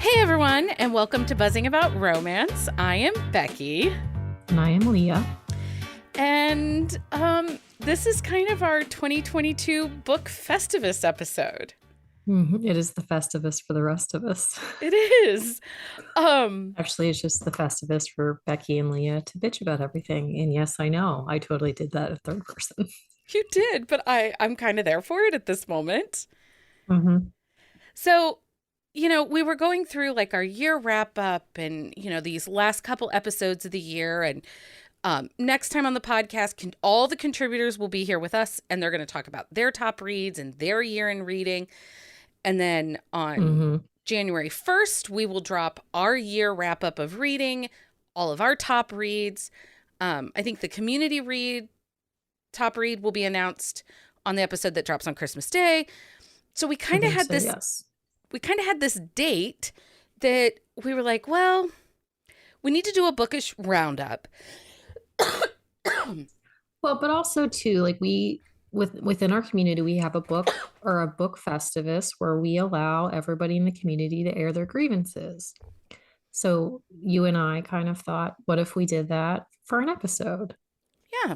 Hey everyone, and welcome to Buzzing About Romance. I am Becky. And I am Leah. And this is kind of our 2022 Book Festivus episode. It is the Festivus for the rest of us. It is. Actually, it's just the Festivus for Becky and Leah to bitch about everything. And yes, I know. I totally did that at third person. You did, but I'm kind of there for it at this moment. Mm-hmm. So, we were going through like our year wrap up and, these last couple episodes of the year. And next time on the podcast, all the contributors will be here with us and they're going to talk about their top reads and their year in reading. And then on January 1st, we will drop our year wrap up of reading, all of our top reads. I think the community top read will be announced on the episode that drops on Christmas Day. So we kind of had this. Yes. We kind of had this date that we were like, well, we need to do a bookish roundup. Well, but also too, like within our community, we have a book or a book festivus where we allow everybody in the community to air their grievances. So you and I kind of thought, what if we did that for an episode? Yeah.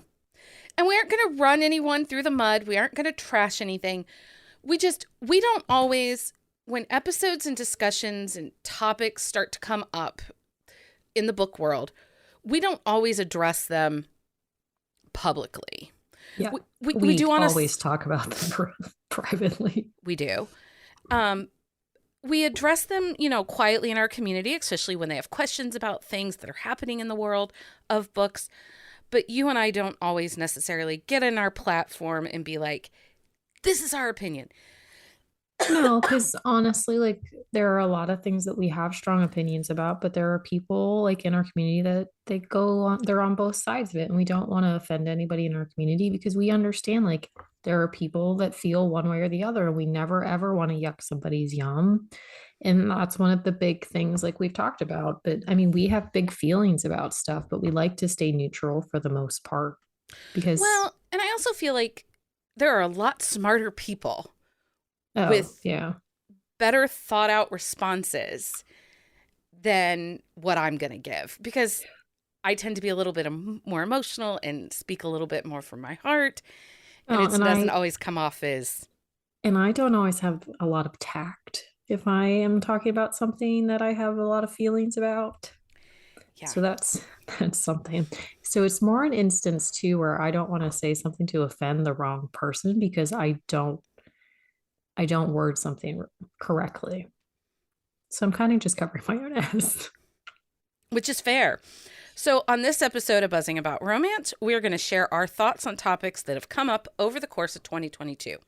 And we aren't going to run anyone through the mud. We aren't going to trash anything. We don't always, when episodes and discussions and topics start to come up in the book world, we don't always address them publicly. Yeah, we do always talk about them privately. We do. We address them, quietly in our community, especially when they have questions about things that are happening in the world of books. But you and I don't always necessarily get in our platform and be like, this is our opinion. No, because honestly, like there are a lot of things that we have strong opinions about, but there are people like in our community that they're on both sides of it. And we don't want to offend anybody in our community because we understand like there are people that feel one way or the other. And we never ever want to yuck somebody's yum. And that's one of the big things like we've talked about. But I mean, we have big feelings about stuff, but we like to stay neutral for the most part because. Well, and I also feel like there are a lot smarter people with better thought out responses than what I'm going to give because I tend to be a little bit more emotional and speak a little bit more from my heart. And it doesn't always come off as. And I don't always have a lot of tact if I am talking about something that I have a lot of feelings about. Yeah. So that's something. So it's more an instance too where I don't want to say something to offend the wrong person because I don't word something correctly. So I'm kind of just covering my own ass. Which is fair. So on this episode of Buzzing About Romance, we're going to share our thoughts on topics that have come up over the course of 2022.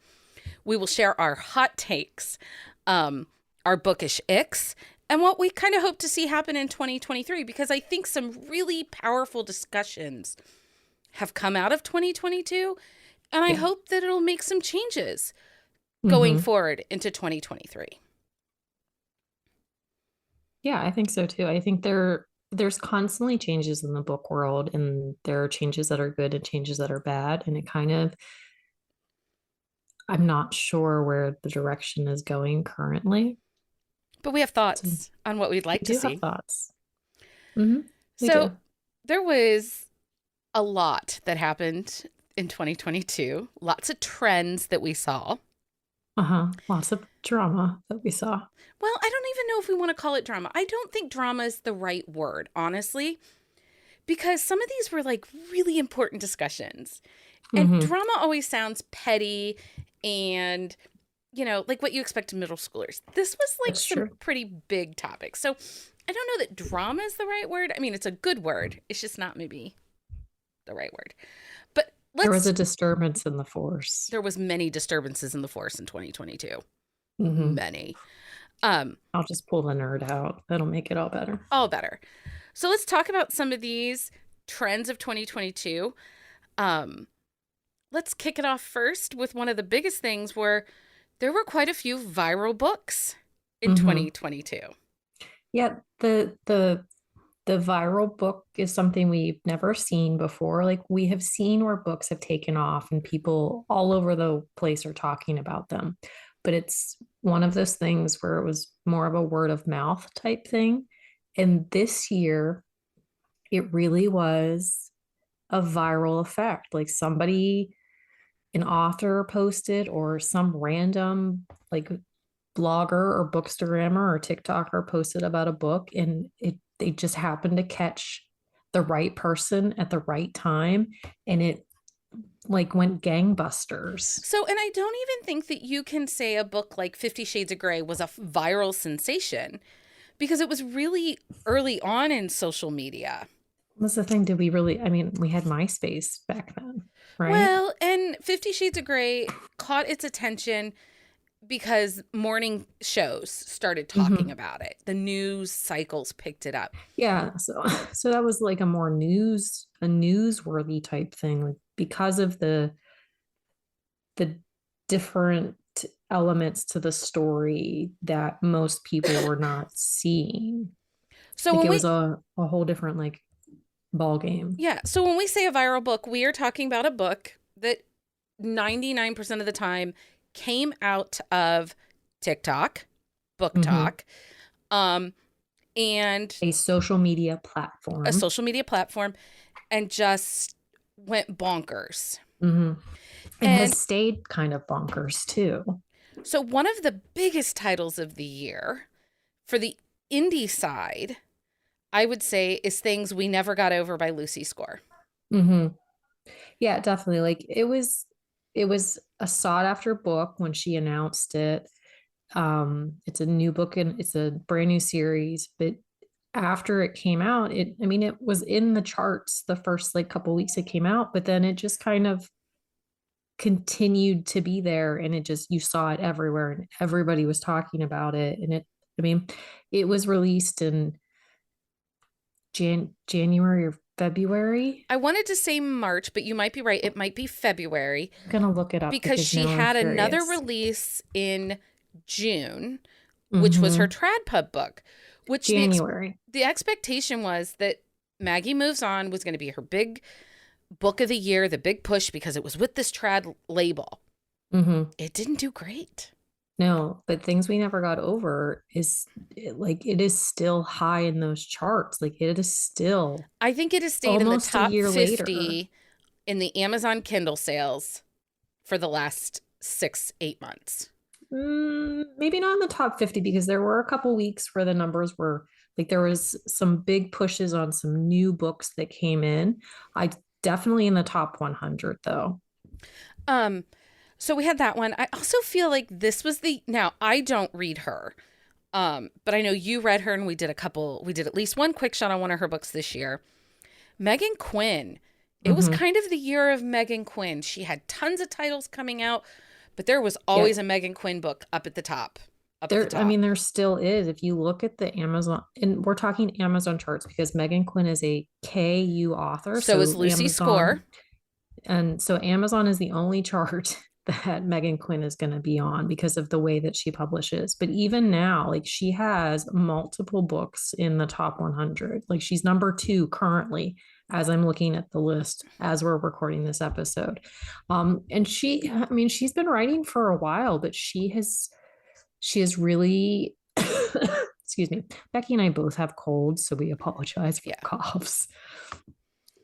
We will share our hot takes, our bookish icks, and what we kind of hope to see happen in 2023, because I think some really powerful discussions have come out of 2022, and I hope that it'll make some changes going forward into 2023. Yeah, I think so too. I think there's constantly changes in the book world, and there are changes that are good and changes that are bad. And it kind of, I'm not sure where the direction is going currently. But we have thoughts on what we'd like to see. Have thoughts. So there was a lot that happened in 2022. Lots of trends that we saw. Lots of drama that we saw. Well, I don't even know if we want to call it drama. I don't think drama is the right word, honestly, because some of these were like really important discussions. And drama always sounds petty and, like what you expect in middle schoolers. This was like some pretty big topics. So I don't know that drama is the right word. I mean, it's a good word. It's just not maybe the right word. But there was a disturbance in the force. There was many disturbances in the force in 2022. Many. I'll just pull the nerd out. That'll make it all better. All better. So let's talk about some of these trends of 2022. Let's kick it off first with one of the biggest things where there were quite a few viral books in 2022. Yeah, the viral book is something we've never seen before. Like we have seen where books have taken off and people all over the place are talking about them. but it's one of those things where it was more of a word of mouth type thing. And this year, it really was a viral effect. Like somebody, an author posted, or some random like blogger or bookstagrammer or TikToker posted about a book, and they just happened to catch the right person at the right time, and it like went gangbusters. So, and I don't even think that you can say a book like 50 Shades of Grey was a viral sensation because it was really early on in social media. That's the thing. Did we really? I mean, we had MySpace back then, right? Well, and 50 Shades of Grey caught its attention because morning shows started talking Mm-hmm. about it. The news cycles picked it up. Yeah. So that was like a more a newsworthy type thing, like because of the different elements to the story that most people were not seeing. So Like when it was we a whole different like ball game. Yeah, so when we say a viral book, we are talking about a book that 99% of the time came out of TikTok, Book Mm-hmm. Talk, um, and A social media a platform. social media platform, and just went bonkers. Mm-hmm. And has And stayed kind of bonkers too. so, one of the biggest titles of the year for the indie side, I would say, is Things We Never Got Over by Lucy Score. Mm-hmm. Yeah, definitely. Like it was a sought after book when she announced it. It's a new book and it's a brand new series, but after it came out, I mean, it was in the charts the first like couple weeks it came out, but then it just kind of continued to be there, and it just, you saw it everywhere and everybody was talking about it. And I mean, it was released in January or February. I wanted to say March, but you might be right. It might be February I'm gonna look it up because because she now I'm had another curious. release in June, which was her Mm-hmm. trad pub book, which January. the expectation was that Maggie Moves On was going to be her big book of the year, the big push because it was with this trad label. Mm-hmm. It didn't do great. No, but Things We Never Got Over like it is still high in those charts. Like it is still I think it has stayed in the almost a top year later. 50 in the Amazon Kindle sales for the last 6, 8 months. Maybe not in the top 50 because there were a couple weeks where the numbers were like there was some big pushes on some new books that came in. I definitely in the top 100 though. Um, so we had that one. I also feel like this was the now I don't read her. But I know you read her and we did at least one quick shot on one of her books this year. Megan Quinn. It was Hmm. kind of the year of Megan Quinn. She had tons of titles coming out, but there was Yeah, always a Megan Quinn book up at the top. Up at the I top. mean, there still is. If you look at the Amazon, and we're talking Amazon charts because Megan Quinn is a KU author. So is So Lucy Score. Amazon is the only chart that Megan Quinn is going to be on because of the way that she publishes. But even now, like she has multiple books in the top 100. Like she's number two currently as I'm looking at the list as we're recording this episode. And I mean, she's been writing for a while, but she has really, excuse me, Becky and I both have colds, so we apologize for Yeah. the coughs.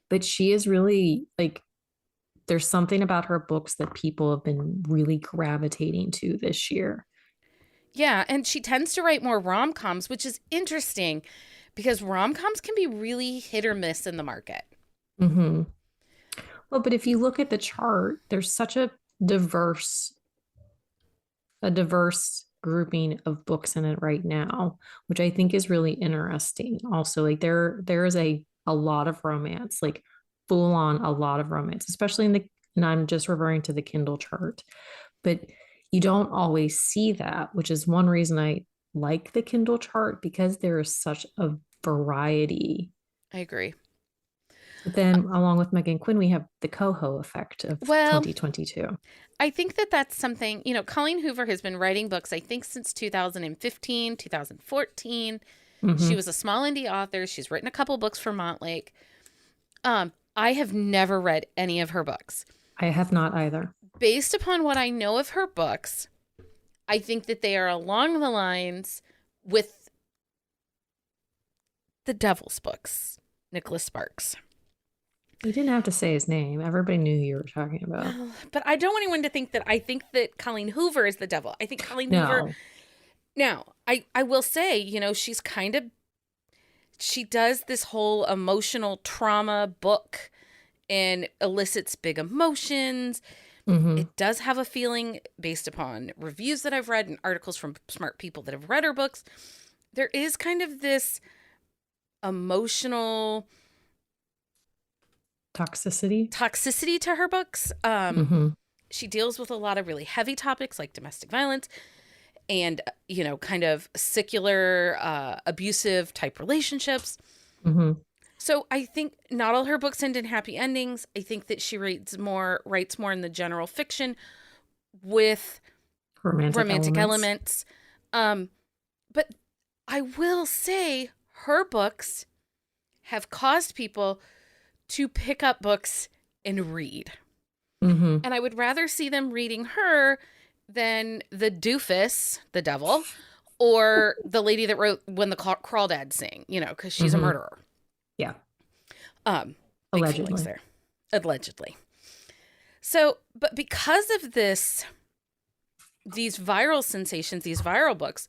But she is really like, there's something about her books that people have been really gravitating to this year. Yeah. And she tends to write more rom coms, which is interesting because rom coms can be really hit or miss in the market. Mm-hmm. Well, but if you look at the chart, there's such diverse a diverse grouping of books in it right now, which I think is really interesting. Also, like there is a lot of romance, like full on a lot of romance, especially and I'm just referring to the Kindle chart, but you don't always see that, which is one reason I like the Kindle chart because there is such a variety. I agree. But then along with Megan Quinn, we have the coho effect of Well, 2022. I think that that's something, Colleen Hoover has been writing books, I think, since 2015, 2014. She Mm-hmm. was a small indie author. She's written a couple books for Montlake. I have never read any of her books. I have not either. Based upon what I know of her books, I think that they are along the lines with the Devil's books, Nicholas Sparks. You didn't have to say his name. Everybody knew who you were talking about. Well, but I don't want anyone to think that I think that Colleen Hoover is the devil. I think Colleen Hoover. No. Now, I will say, she does this whole emotional trauma book and elicits big emotions. Mm-hmm. It does have a feeling based upon reviews that I've read and articles from smart people that have read her books. There is kind of this emotional Toxicity. to her books. Mm-hmm. She deals with a lot of really heavy topics like domestic violence and, kind of secular, abusive type relationships. Mm-hmm. So I think not all her books end in happy endings. I think that she writes more in the general fiction with romantic elements. But I will say her books have caused people to pick up books and read. Mm-hmm. And I would rather see them reading her than the doofus, the devil, or the lady that wrote When the Crawdads Sing, because she's a murderer. Yeah. Big feelings there. Allegedly. So, but because of these viral sensations, these viral books,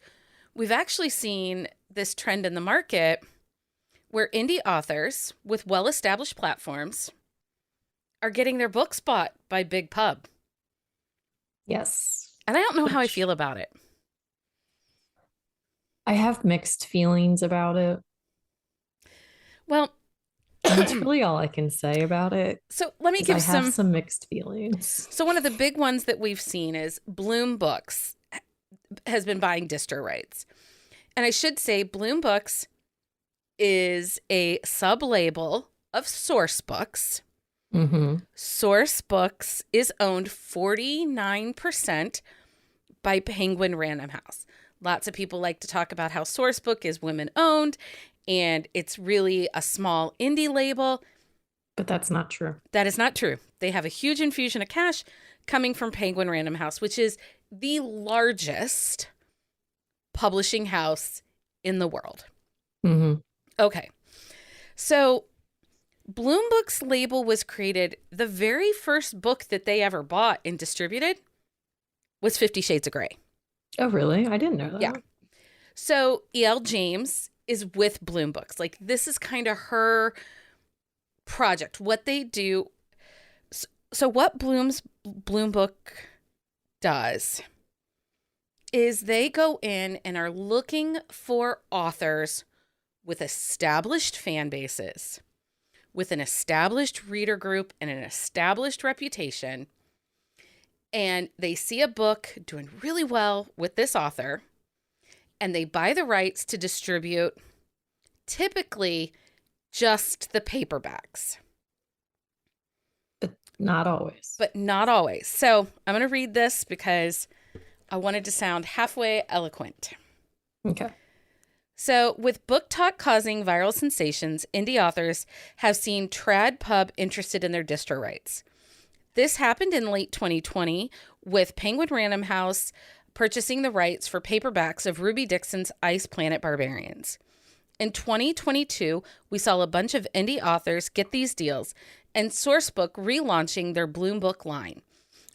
we've actually seen this trend in the market where indie authors with well-established platforms are getting their books bought by big pub. Yes. And I don't know how I feel about it. I have mixed feelings about it. Well, and that's really all I can say about it. So let me give some mixed feelings. So one of the big ones that we've seen is Bloom Books has been buying distro rights. And I should say Bloom Books is a sub-label of Source Books. Mm-hmm. Source Books is owned 49% by Penguin Random House. Lots of people like to talk about how Source Book is women-owned, and it's really a small indie label. But that's not true. That is not true. They have a huge infusion of cash coming from Penguin Random House, which is the largest publishing house in the world. Mm-hmm. Okay. So Bloom Books label was created. The very first book that they ever bought and distributed was 50 Shades of Grey. Oh, really? I didn't know that. Yeah. So E.L. James is with Bloom Books. Like, this is kind of her project. What they do. So what Bloom Book does is they go in and are looking for authors with established fan bases, with an established reader group and an established reputation. And they see a book doing really well with this author, and they buy the rights to distribute typically just the paperbacks. But not always. So I'm going to read this because I wanted to sound halfway eloquent. Okay. So, with Book Talk causing viral sensations, indie authors have seen trad pub interested in their distro rights. This happened in late 2020 with Penguin Random House purchasing the rights for paperbacks of Ruby Dixon's Ice Planet Barbarians. In 2022, we saw a bunch of indie authors get these deals, and Sourcebook relaunching their Bloom Book line.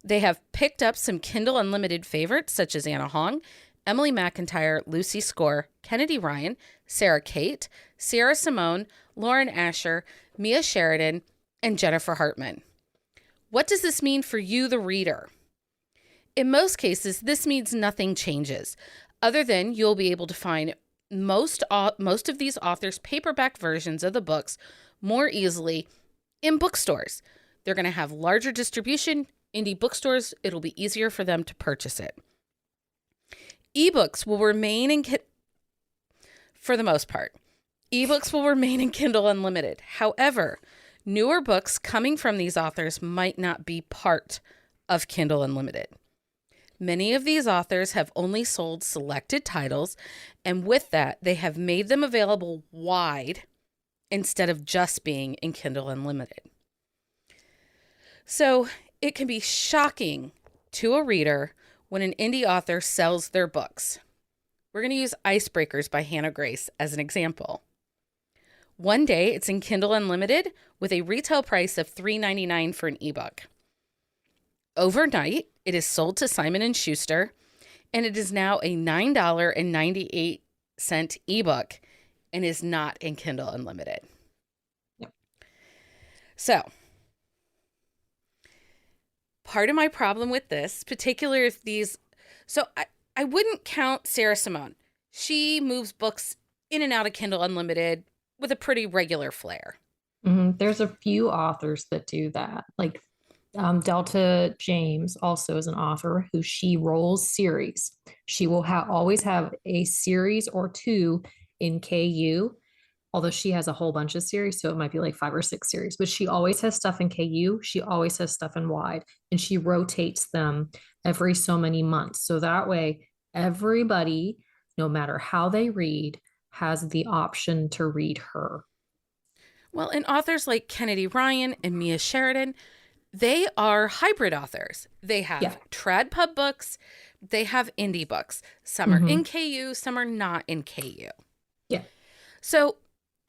They have picked up some Kindle Unlimited favorites such as Anna Hong, Emily McIntyre, Lucy Score, Kennedy Ryan, Sarah Kate, Sierra Simone, Lauren Asher, Mia Sheridan, and Jennifer Hartman. What does this mean for you, the reader? In most cases, this means nothing changes, other than you'll be able to find most of these authors' paperback versions of the books more easily in bookstores. They're going to have larger distribution. Indie bookstores, it'll be easier for them to purchase it. Ebooks will remain for the most part. Ebooks will remain in Kindle Unlimited. However, newer books coming from these authors might not be part of Kindle Unlimited. Many of these authors have only sold selected titles, and with that, they have made them available wide instead of just being in Kindle Unlimited. So it can be shocking to a reader when an indie author sells their books. We're going to use Icebreakers by Hannah Grace as an example. One day, it's in Kindle Unlimited with a retail price of $3.99 for an ebook. Overnight, it is sold to Simon & Schuster, and it is now a $9.98 ebook and is not in Kindle Unlimited. Yep. So, part of my problem with this, particularly if these... So, I wouldn't count Sarah Simone. She moves books in and out of Kindle Unlimited with a pretty regular flair. There's a few authors that do that. Like Delta James also is an author who she rolls series. She will always have a series or two in KU, although she has a whole bunch of series, so it might be like 5 or 6 series, but she always has stuff in KU. She always has stuff in Wide, and she rotates them every so many months. So that way, everybody, no matter how they read, has the option to read her. Well, and authors like Kennedy Ryan and Mia Sheridan, they are hybrid authors. They have trad pub books, they have indie books. Some are in KU, some are not in KU. Yeah. So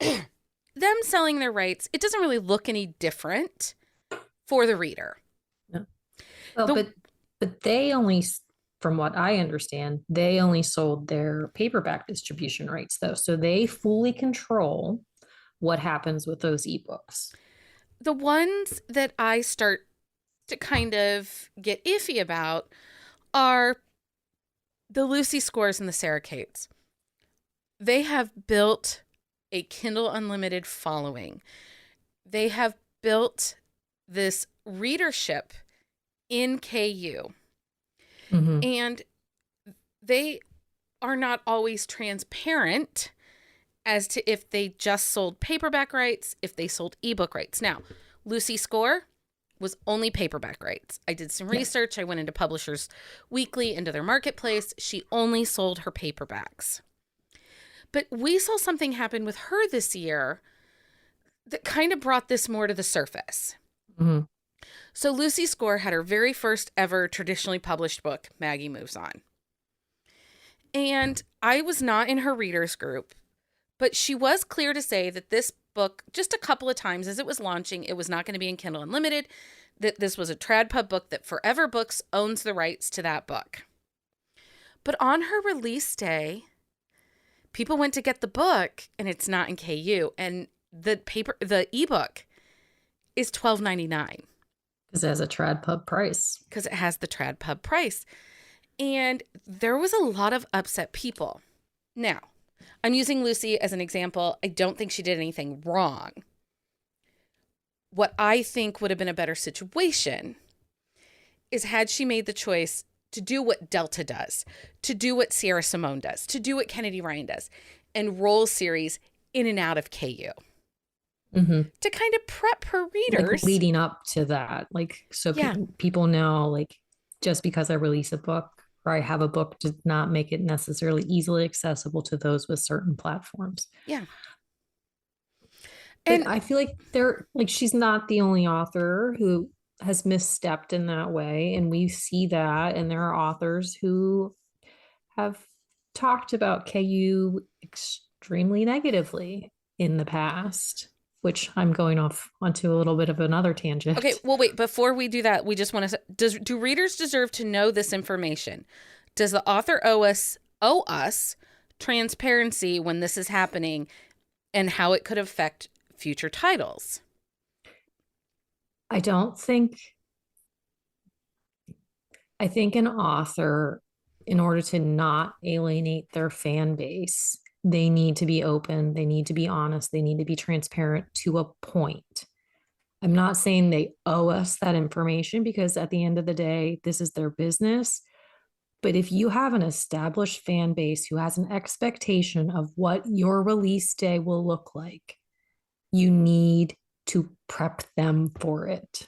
them selling their rights, it doesn't really look any different for the reader. No. Well, but they only, from what I understand, they only sold their paperback distribution rights though. So they fully control what happens with those ebooks. The ones that I start to kind of get iffy about are the Lucy Scores and the Sarah Kates. They have built a Kindle Unlimited following. They have built this readership in KU. And they are not always transparent as to if they just sold paperback rights, if they sold ebook rights. Now, Lucy Score was only paperback rights. I did some research. I went into Publishers Weekly, into their marketplace. She only sold her paperbacks. But we saw something happen with her this year that kind of brought this more to the surface. So Lucy Score had her very first ever traditionally published book, Maggie Moves On. And I was not in her readers group, but she was clear to say that this book, just a couple of times as it was launching, it was not going to be in Kindle Unlimited, that this was a trad pub book, that Forever Books owns the rights to that book. But on her release day, people went to get the book and it's not in KU. And the ebook is $12.99. Because it has a trad pub price. Because it has the trad pub price. And there was a lot of upset people. Now, I'm using Lucy as an example. I don't think she did anything wrong. What I think would have been a better situation is had she made the choice to do what Delta does, to do what Sierra Simone does, to do what Kennedy Ryan does, and roll series in and out of KU. To kind of prep her readers. Like leading up to that. Like, so people know, like, just because I release a book or I have a book does not make it necessarily easily accessible to those with certain platforms. Yeah. And I feel like she's not the only author who has misstepped in that way. And we see that. And there are authors who have talked about KU extremely negatively in the past, which I'm going off onto a little bit of another tangent. Okay, well, wait, before we do that, we just want to, do readers deserve to know this information? Does the author owe us transparency when this is happening and how it could affect future titles? I think an author, in order to not alienate their fan base, they need to be open, they need to be honest, they need to be transparent to a point. I'm not saying they owe us that information because at the end of the day, this is their business. But if you have an established fan base who has an expectation of what your release day will look like, you need to prep them for it.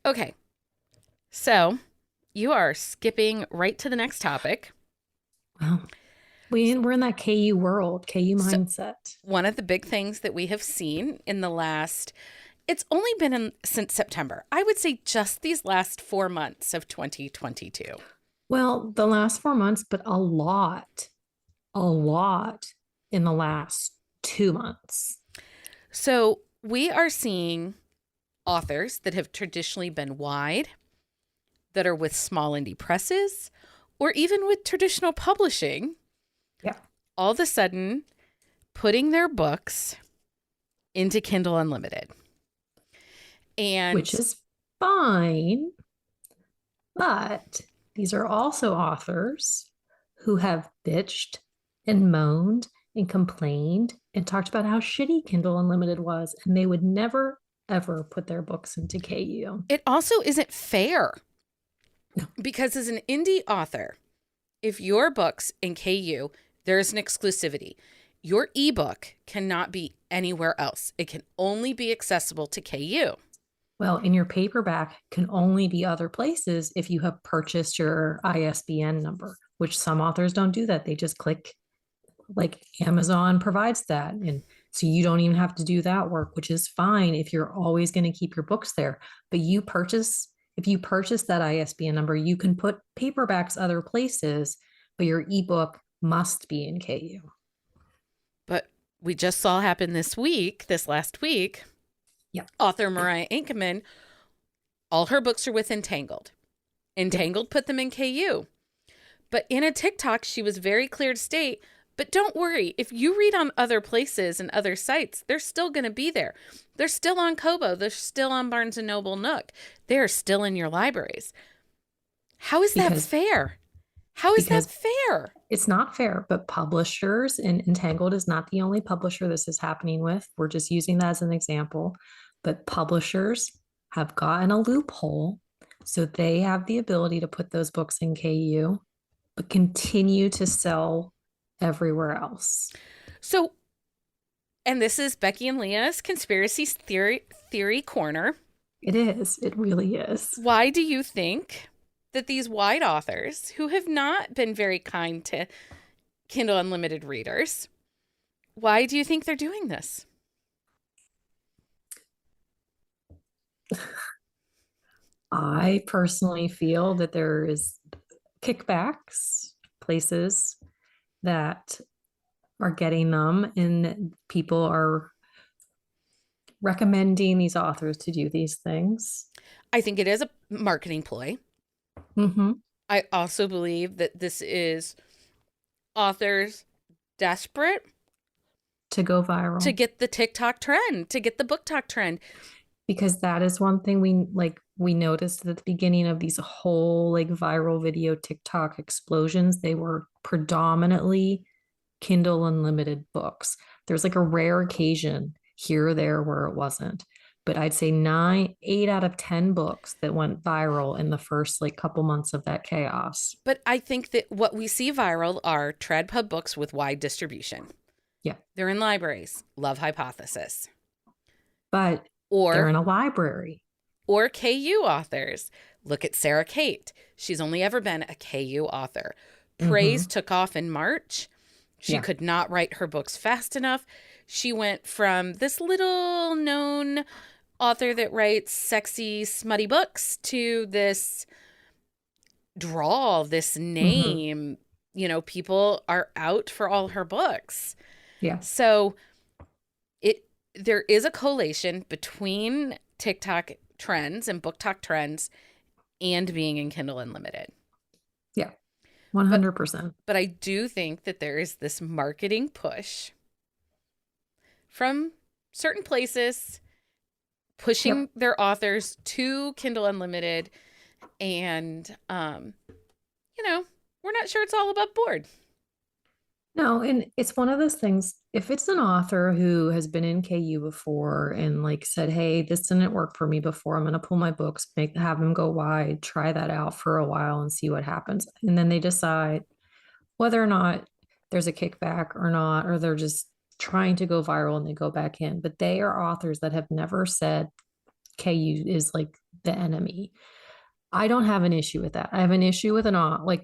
Okay. So you are skipping right to the next topic. Well, we're in that KU world, KU mindset. So one of the big things that we have seen in the last it's only been since September. I would say just these last 4 months of 2022. Well, the last 4 months, but a lot in the last 2 months. So we are seeing authors that have traditionally been wide, that are with small indie presses, or even with traditional publishing, Yeah. all of a sudden putting their books into Kindle Unlimited. And Which is fine. But these are also authors who have bitched and moaned and complained and talked about how shitty Kindle Unlimited was, and they would never, ever put their books into KU. it also isn't fair No. because as an indie author, if your book's in KU, there's an exclusivity. Your ebook cannot be anywhere else. It can only be accessible to KU. Well, and your paperback can only be other places if you have purchased your ISBN number, which some authors don't do that. They just click, like Amazon provides that. And so you don't even have to do that work, which is fine if you're always going to keep your books there. But if you purchase that ISBN number, you can put paperbacks other places, but your ebook must be in KU. But we just saw happen this last week. Yeah. Author Mariah Inkeman, all her books are with Entangled. Entangled put them in KU. But in a TikTok, she was very clear to state, but don't worry, if you read on other places and other sites, they're still going to be there. They're still on Kobo. They're still on Barnes & Noble Nook. They're still in your libraries. How is that fair? How is that fair? It's not fair, but publishers, and Entangled is not the only publisher this is happening with. We're just using that as an example. But publishers have gotten a loophole, so they have the ability to put those books in KU, but continue to sell everywhere else. So, and this is Becky and Leah's conspiracy theory corner. It is. It really is. Why do you think that these wide authors, who have not been very kind to Kindle Unlimited readers, why do you think they're doing this? I personally feel that there is kickbacks, places that are getting them, and people are recommending these authors to do these things. I think it is a marketing ploy. Mm-hmm. I also believe that this is authors desperate to go viral, to get the TikTok trend, to get the book talk trend. Because that is one thing we noticed at the beginning of these whole like viral video TikTok explosions. They were predominantly Kindle Unlimited books. There's like a rare occasion here or there where it wasn't. But I'd say 8 out of 10 books that went viral in the first like couple months of that chaos. But I think that what we see viral are TreadPub books with wide distribution. Yeah. They're in libraries. Love Hypothesis. But they're in a library. Or KU authors. Look at Sarah Kate. She's only ever been a KU author. Praise took off in March. She could not write her books fast enough. She went from this little known author that writes sexy, smutty books to this drawl, this name. You know, people are out for all her books. Yeah. So there is a collation between TikTok trends and book talk trends and being in Kindle Unlimited. Yeah, 100%. But I do think that there is this marketing push from certain places pushing their authors to Kindle Unlimited. And, you know, we're not sure it's all above board. No, and it's one of those things. If it's an author who has been in KU before and like said, hey, this didn't work for me before, I'm going to pull my books, have them go wide, try that out for a while and see what happens. And then they decide whether or not there's a kickback or not, or they're just trying to go viral and they go back in. But they are authors that have never said KU is like the enemy. I don't have an issue with that. I have an issue with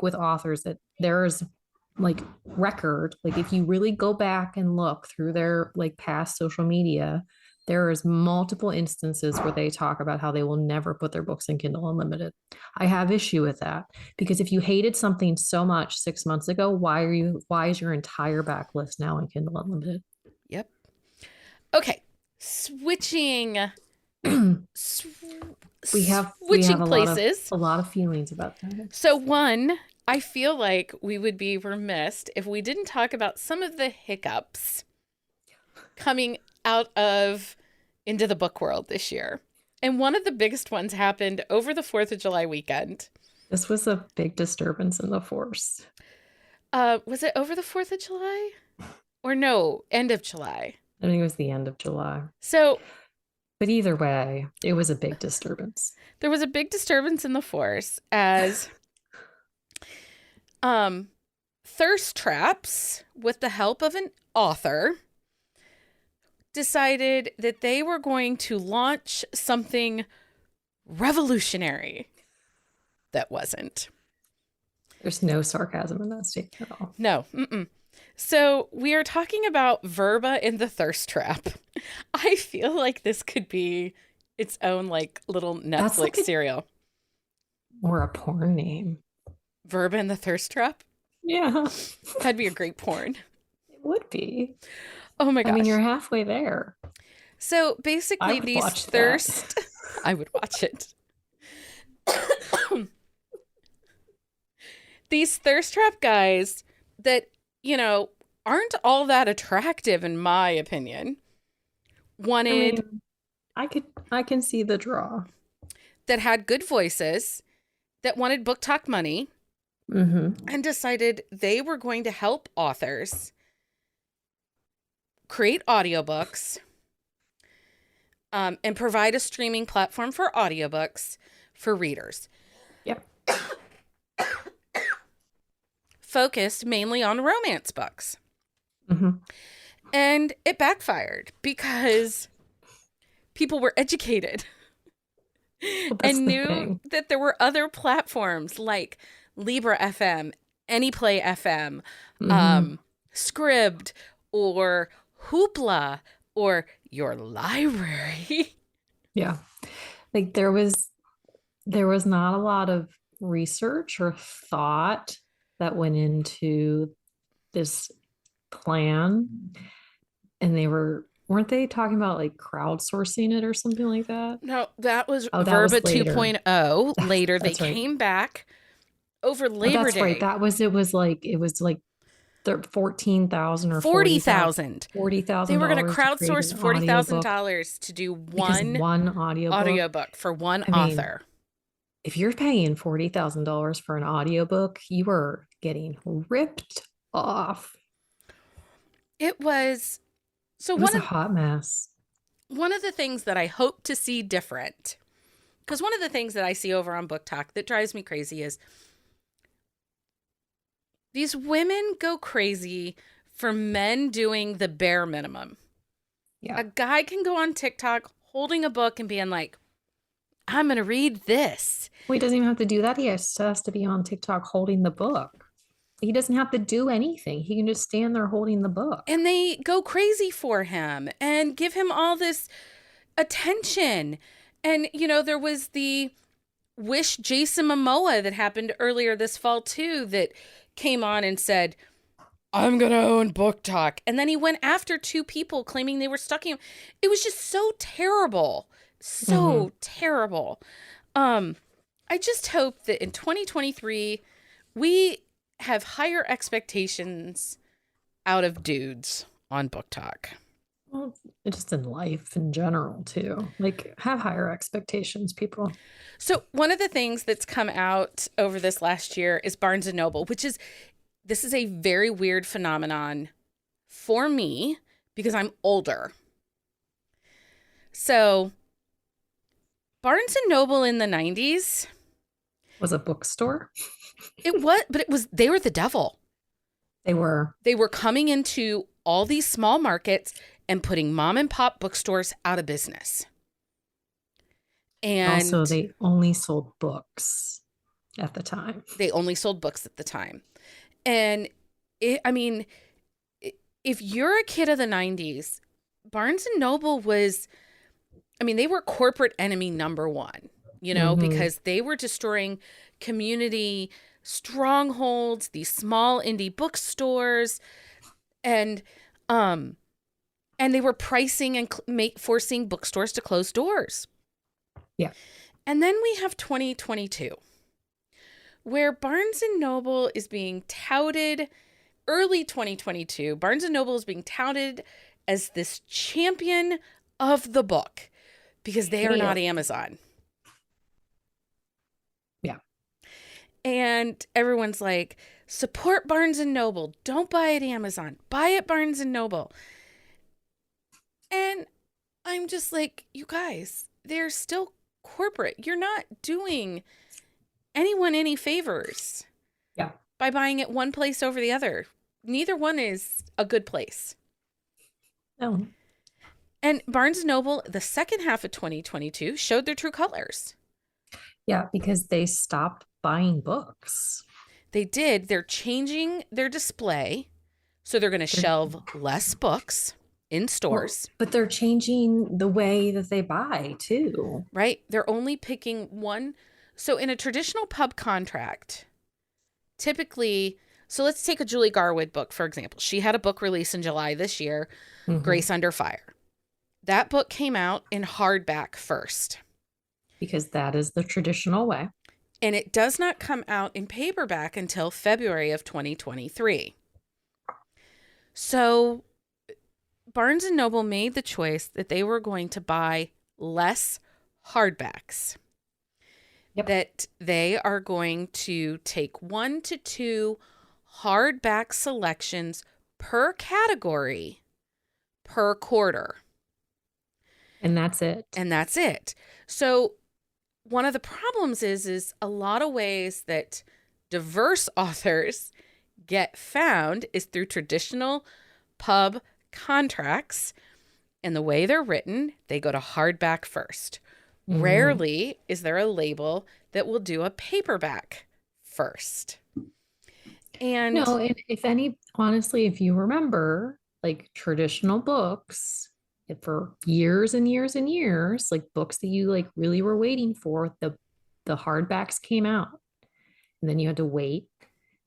with authors that there's like record, like if you really go back and look through their like past social media, There is multiple instances where they talk about how they will never put their books in Kindle Unlimited. I have issue with that because if you hated something so much 6 months ago, why is your entire backlist now in Kindle Unlimited? Yep. Okay. Switching we have switching places. a lot of feelings about that. So one, I feel like we would be remiss if we didn't talk about some of the hiccups coming out of into the book world this year. And one of the biggest ones happened over the 4th of July weekend. This was a big disturbance in the force. Was it over the 4th of July? Or no, end of July. I think it was the end of July. So But either way, it was a big disturbance. there was a big disturbance in the force as thirst traps, with the help of an author, decided that they were going to launch something revolutionary that wasn't. There's no sarcasm in that statement at all. No. Mm-mm. So we are talking about Verba in the Thirst Trap. I feel like this could be its own like little Netflix like serial. Or a porn name. Verba in the Thirst Trap? Yeah. That'd be a great porn. It would be. Oh my gosh. I mean, you're halfway there. So basically these thirst I would watch it. These thirst trap guys that, aren't all that attractive in my opinion. Wanted I can see the draw. That had good voices, that wanted book talk money, and decided they were going to help authors create audiobooks, and provide a streaming platform for audiobooks for readers. Yep. Focused mainly on romance books. Mm-hmm. And it backfired because people were educated and knew that there were other platforms like Libra FM, Anyplay FM, Scribd, or Hoopla, or your library. Yeah. Like there was not a lot of research or thought that went into this plan. And weren't they talking about like crowdsourcing it or something like that? No, that was Verba 2.0. Later, they came back over Labor Day. Right. It was like 14,000 or 40,000. They were going to crowdsource $40,000 to do one audiobook for one author. If you're paying $40,000 for an audiobook, you are getting ripped off. It was a hot mess. One of the things that I hope to see different, because one of the things that I see over on Book Talk that drives me crazy is these women go crazy for men doing the bare minimum. Yeah. A guy can go on TikTok holding a book and being like, I'm going to read this. Well, he doesn't even have to do that. He has to be on TikTok holding the book. He doesn't have to do anything. He can just stand there holding the book. And they go crazy for him and give him all this attention. And, there was the Wish Jason Momoa that happened earlier this fall, too, that came on and said, I'm going to own Book Talk. And then he went after two people claiming they were stalking him. It was just so terrible. So terrible. I just hope that in 2023, we have higher expectations out of dudes on Book Talk. Well, just in life in general, too. Like, have higher expectations, people. So one of the things that's come out over this last year is Barnes & Noble, this is a very weird phenomenon for me because I'm older. So Barnes & Noble in the 90s was a bookstore. It was, but they were the devil. They were coming into all these small markets and putting mom and pop bookstores out of business. And also they only sold books at the time. And if you're a kid of the 90s, Barnes and Noble was, I mean, they were corporate enemy number one, Mm-hmm. because they were destroying community strongholds, these small indie bookstores, and um and they were pricing and forcing bookstores to close doors. Yeah. And then we have 2022, where Barnes and Noble is being touted, early 2022, Barnes and Noble is being touted as this champion of the book because they are They, not Amazon. yeah. And everyone's like, support Barnes and Noble. Don't buy at Amazon. Buy at Barnes and Noble. And I'm just like, you guys, they're still corporate. You're not doing anyone any favors Yeah. by buying at one place over the other. Neither one is a good place. No. And Barnes and Noble, the second half of 2022, showed their true colors. Yeah, because they stopped buying books. They did. They're changing their display. So they're going to They're, shelve less books in well, stores, but they're changing the way that they buy too. right? They're only picking one. So in a traditional pub contract, typically, so let's take a Julie Garwood book, for example. She had a book release in July this year, Mm-hmm. Grace Under Fire. That book came out in hardback first. Because that is the traditional way. And it does not come out in paperback until February of 2023. So Barnes and Noble made the choice that they were going to buy less hardbacks. Yep. That they are going to take 1 to 2 hardback selections per category per quarter. And that's it. And that's it. So one of the problems is a lot of ways that diverse authors get found is through traditional pub contracts. And the way they're written, they go to hardback first. Mm-hmm. Rarely is there a label that will do a paperback first. And No, and if any, honestly, if you remember, like traditional books for years and years and years, like books that you like really were waiting for, the hardbacks came out. And then you had to wait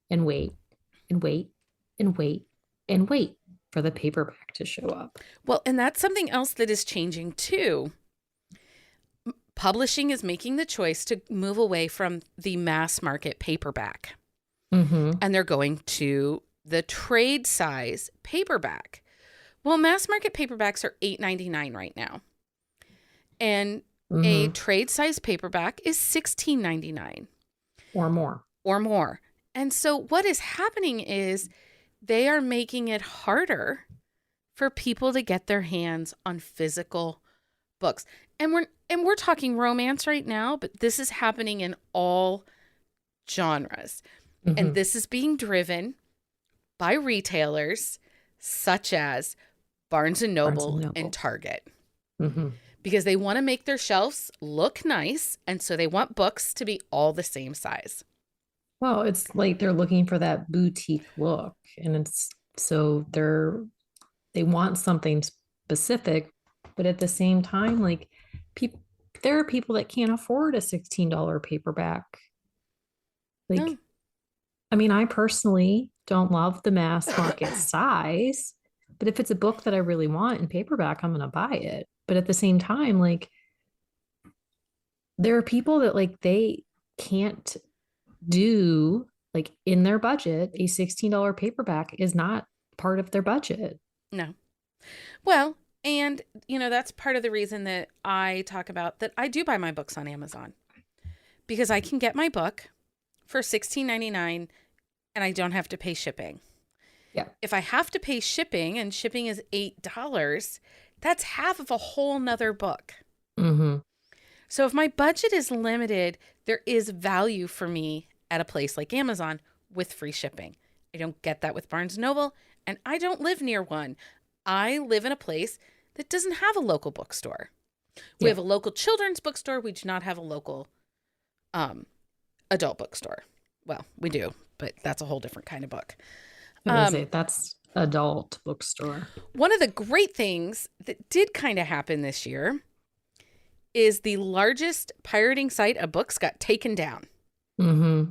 and wait and wait and wait and wait for the paperback to show up. well, and that's something else that is changing too. Publishing is making the choice to move away from the mass market paperback. Mm-hmm. And they're going to the trade size paperback. Well, mass market paperbacks are $8.99 right now. And a Mm-hmm. trade size paperback is $16.99 Or more. or more. And so what is happening is they are making it harder for people to get their hands on physical books. And we're talking romance right now, but this is happening in all genres. And Mm-hmm. this is being driven by retailers such as Barnes and Barnes and Noble and Noble. Target Mm-hmm. because they want to make their shelves look nice. And so they want books to be all the same size. Well, it's like they're looking for that boutique look, and it's so they want something specific, but at the same time, like people, there are people that can't afford a $16 paperback. No, Like, I mean, I personally don't love the mass market size, but if it's a book that I really want in paperback, I'm gonna buy it. But at the same time, like there are people that like they can't do like in their budget, a $16 paperback is not part of their budget. no. Well, and, that's part of the reason that I talk about that I do buy my books on Amazon because I can get my book for $16.99 and I don't have to pay shipping. Yeah. If I have to pay shipping and shipping is $8, that's half of a whole nother book. Mm-hmm. So if my budget is limited, there is value for me at a place like Amazon with free shipping. I don't get that with Barnes & Noble, and I don't live near one. I live in a place that doesn't have a local bookstore. We Yeah. have a local children's bookstore. We do not have a local adult bookstore. Well, we do, but that's a whole different kind of book. I was gonna say adult bookstore. One of the great things that did kind of happen this year is the largest pirating site of books got taken down. Mm-hmm.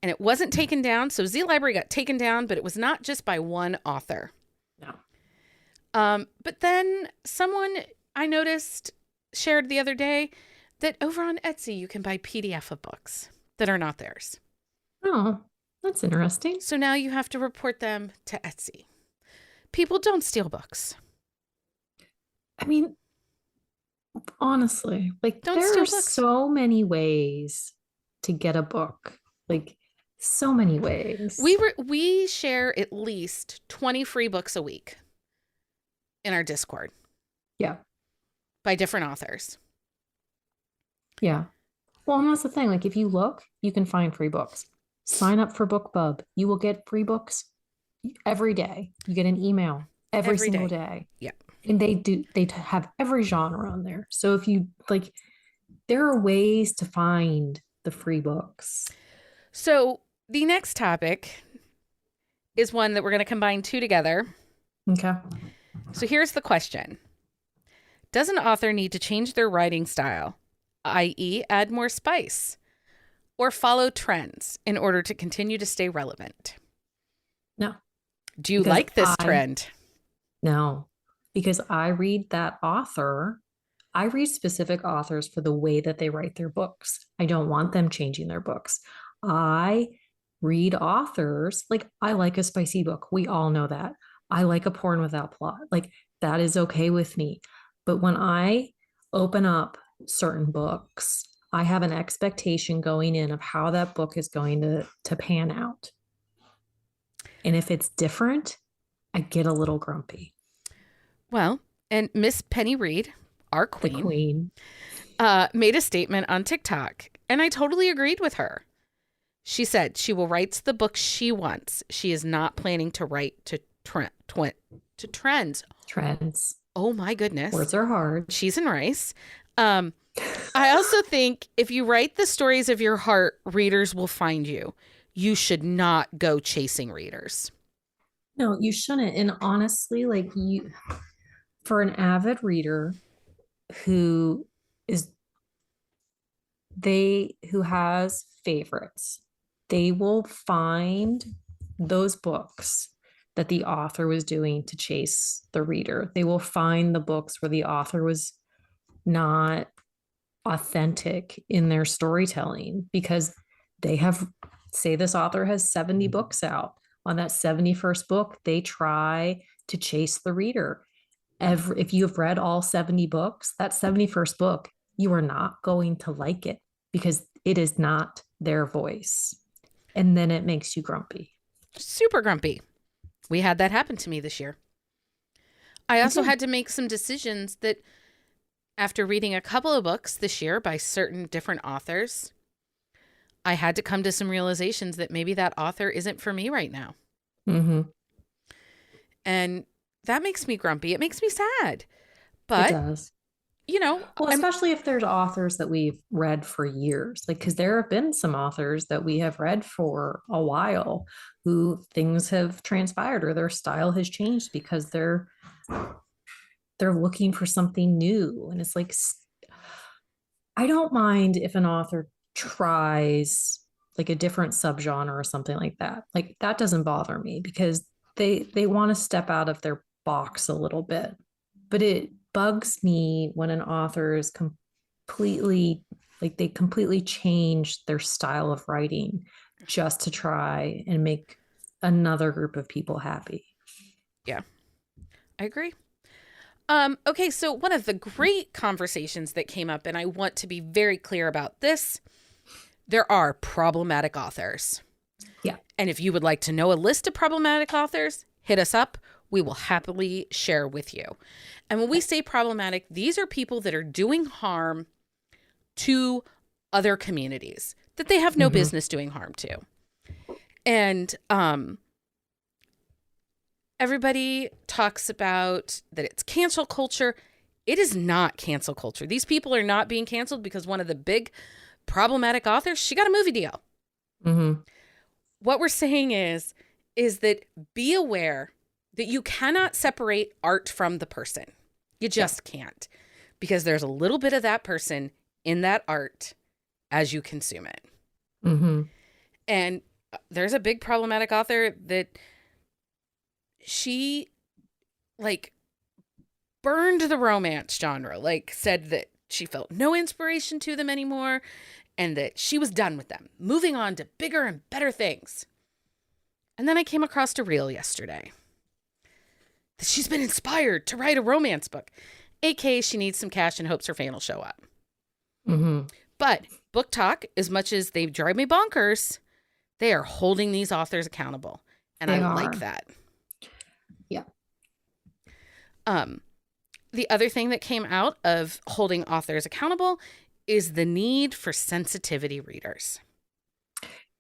And it wasn't taken down. So Z Library got taken down, but it was not just by one author. No. But then someone I noticed shared the other day that over on Etsy, you can buy PDF of books that are not theirs. Oh, that's interesting. So now you have to report them to Etsy. People, don't steal books. I mean, honestly, like Don't there steal are books. so many ways to get a book. Like so many ways. We share at least 20 free books a week in our Discord. Yeah. By different authors. Yeah. Well, and that's the thing. Like if you look, you can find free books. Sign up for BookBub. You will get free books every day. You get an email every single day. Yeah. And they have every genre on there. So if you like, there are ways to find the free books. So the next topic is one that we're going to combine two together. Okay. So here's the question. Does an author need to change their writing style, i.e. add more spice, or follow trends in order to continue to stay relevant? No. Do you like this trend? No, because I read that author. I read specific authors for the way that they write their books. I don't want them changing their books. I read authors, like I like a spicy book. We all know that. I like a porn without plot. Like that is okay with me. But when I open up certain books, I have an expectation going in of how that book is going to pan out. And if it's different, I get a little grumpy. Well, and Miss Penny Reed, our queen, the queen. Made a statement on TikTok, and I totally agreed with her. She said she will write the book she wants. She is not planning to write to trends. Trends. Oh my goodness. Words are hard. Cheese and rice. I also think if you write the stories of your heart, readers will find you. You should not go chasing readers. No, you shouldn't. And honestly, like for an avid reader who has favorites, they will find those books that the author was doing to chase the reader. They will find the books where the author was not authentic in their storytelling because they have, say this author has 70 books out. On that 71st book, they try to chase the reader. If you have read all 70 books, that 71st book, you are not going to like it because it is not their voice. And then it makes you grumpy. Super grumpy. We had that happen to me this year. I also had to make some decisions that after reading a couple of books this year by certain different authors, I had to come to some realizations that maybe that author isn't for me right now. Mm-hmm. And that makes me grumpy. It makes me sad. But, it does. You know, well, especially if there's authors that we've read for years, like, because there have been some authors that we have read for a while who things have transpired or their style has changed because they're looking for something new. And it's like, I don't mind if an author tries like a different subgenre or something like that. Like that doesn't bother me because they want to step out of their box a little bit. But it bugs me when an author is completely change their style of writing just to try and make another group of people happy. Yeah, I agree. Okay, so one of the great conversations that came up, and I want to be very clear about this, there are problematic authors. Yeah. And if you would like to know a list of problematic authors, hit us up. We will happily share with you. And when we say problematic, these are people that are doing harm to other communities that they have no business doing harm to. And everybody talks about that it's cancel culture. It is not cancel culture. These people are not being canceled because one of the big problematic authors, she got a movie deal. Mm-hmm. What we're saying is that be aware that you cannot separate art from the person. You just can't, because there's a little bit of that person in that art as you consume it. Mm-hmm. And there's a big problematic author that she like burned the romance genre, like said that she felt no inspiration to them anymore and that she was done with them, moving on to bigger and better things. And then I came across a reel yesterday that she's been inspired to write a romance book, aka she needs some cash and hopes her fan will show up. Mm-hmm. But Book Talk, as much as they drive me bonkers, they are holding these authors accountable, and I like that. Yeah. The other thing that came out of holding authors accountable is the need for sensitivity readers.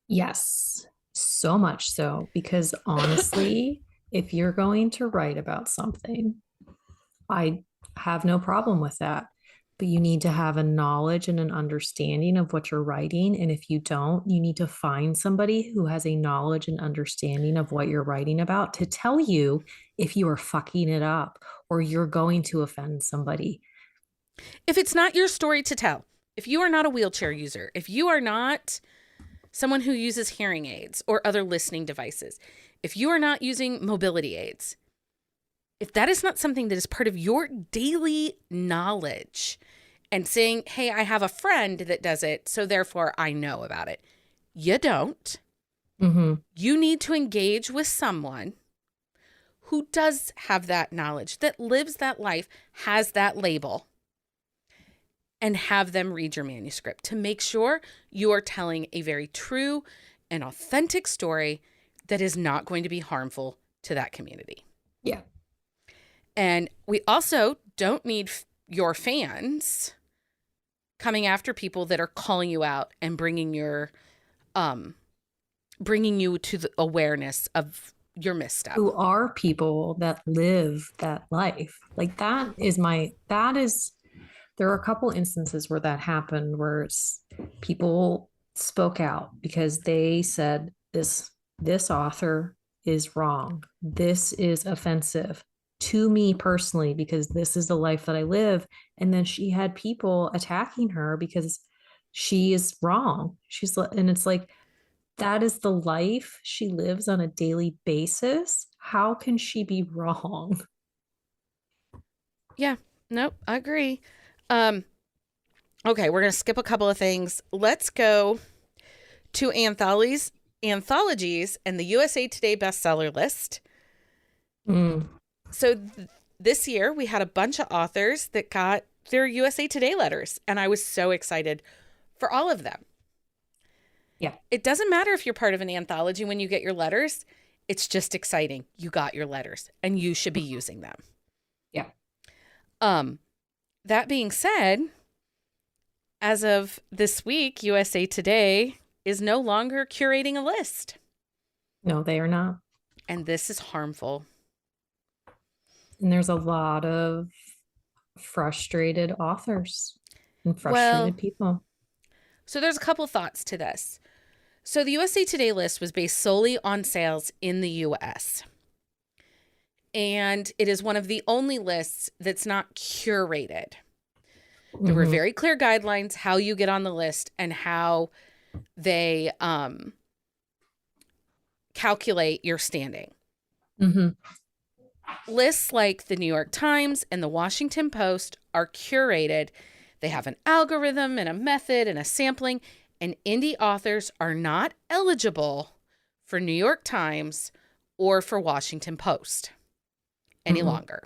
Yes, so much so, because honestly, if you're going to write about something, I have no problem with that. But you need to have a knowledge and an understanding of what you're writing. And if you don't, you need to find somebody who has a knowledge and understanding of what you're writing about to tell you if you are fucking it up or you're going to offend somebody. If it's not your story to tell, if you are not a wheelchair user, if you are not someone who uses hearing aids or other listening devices, if you are not using mobility aids, if that is not something that is part of your daily knowledge and saying, hey, I have a friend that does it, so therefore I know about it. You don't. Mm-hmm. You need to engage with someone who does have that knowledge, that lives that life, has that label, and have them read your manuscript to make sure you are telling a very true and authentic story that is not going to be harmful to that community. Yeah. And we also don't need your fans coming after people that are calling you out and bringing you to the awareness of your misstep. Who are people that live that life. Like there are a couple instances where that happened where people spoke out because they said this author is wrong. This is offensive to me personally because this is the life that I live. And then she had people attacking her because she is wrong. And it's like, that is the life she lives on a daily basis. How can she be wrong? Yeah, nope, I agree. Okay, we're going to skip a couple of things. Let's go to anthologies and the USA Today bestseller list. Mm. So this year we had a bunch of authors that got their USA Today letters, and I was so excited for all of them. Yeah. It doesn't matter if you're part of an anthology when you get your letters. It's just exciting. You got your letters and you should be using them. Yeah. That being said, as of this week, USA Today is no longer curating a list. No, they are not. And this is harmful. And there's a lot of frustrated authors and frustrated people. So there's a couple thoughts to this. So the USA Today list was based solely on sales in the US. And it is one of the only lists that's not curated. There were very clear guidelines how you get on the list and how they calculate your standing. Mm-hmm. Lists like the New York Times and the Washington Post are curated. They have an algorithm and a method and a sampling, and indie authors are not eligible for New York Times or for Washington Post any longer.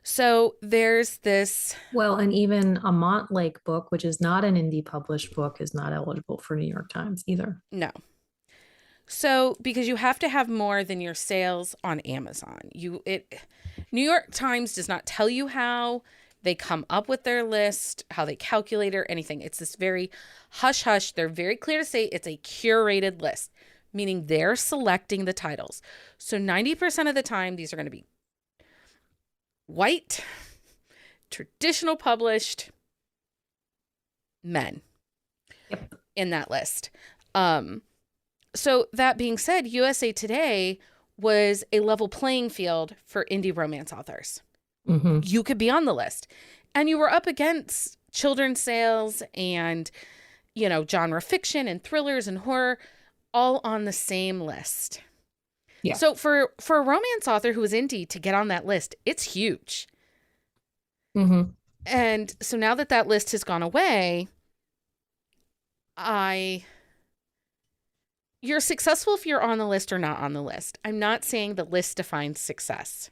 So there's this. Well, and even a Montlake book, which is not an indie published book, is not eligible for New York Times either. No. So because you have to have more than your sales on Amazon. New York Times does not tell you how they come up with their list, how they calculate or anything. It's this very hush hush. They're very clear to say it's a curated list, meaning they're selecting the titles. So 90% of the time, these are going to be white, traditional published men in that list. So that being said, USA Today was a level playing field for indie romance authors. Mm-hmm. You could be on the list. And you were up against children's sales and, genre fiction and thrillers and horror all on the same list. Yeah. So for a romance author who is indie to get on that list, it's huge. Mm-hmm. And so now that that list has gone away, I you're successful if you're on the list or not on the list. I'm not saying the list defines success.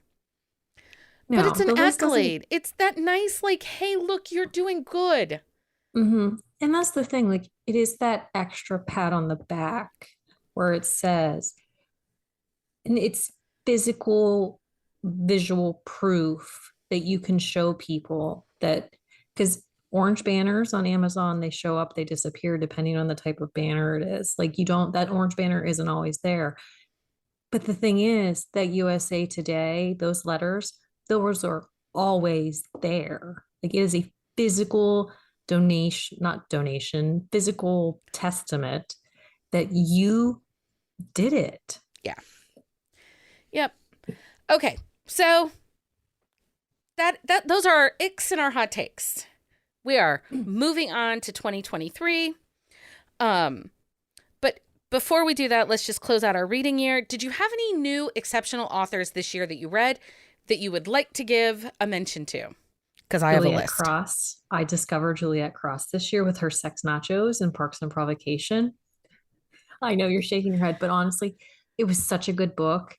But it's No, an the list doesn't. accolade. It's that nice, like, hey, look, you're doing good. Mm-hmm. And that's the thing, like it is that extra pat on the back where it says, and it's physical, visual proof that you can show people that, because orange banners on Amazon, they show up, they disappear depending on the type of banner it is. Like you don't, that orange banner isn't always there. But the thing is that USA Today, those letters, those are always there. Like it is a physical donation, not donation, physical testament that you did it. Yeah. Yep. Okay. So that those are our icks and our hot takes. We are moving on to 2023. But before we do that, let's just close out our reading year. Did you have any new exceptional authors this year that you read that you would like to give a mention to? Because I have a Juliet list. Cross. I discovered Juliet Cross this year with her sex nachos and Parks and Provocation. I know you're shaking your head, but honestly, it was such a good book.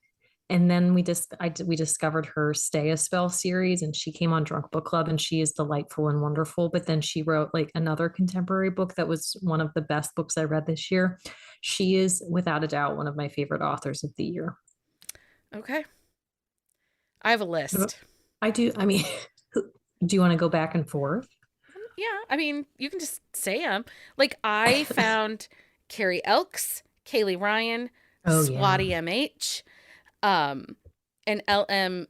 And then we discovered her Stay a Spell series, and she came on Drunk Book Club, and she is delightful and wonderful. But then she wrote like another contemporary book that was one of the best books I read this year. She is without a doubt one of my favorite authors of the year. Okay. I have a list. I do. I mean, do you want to go back and forth? Yeah. I mean, you can just say them. Like, I found Carrie Elks, Kaylee Ryan, Oh yeah. Swati MH, um, and LM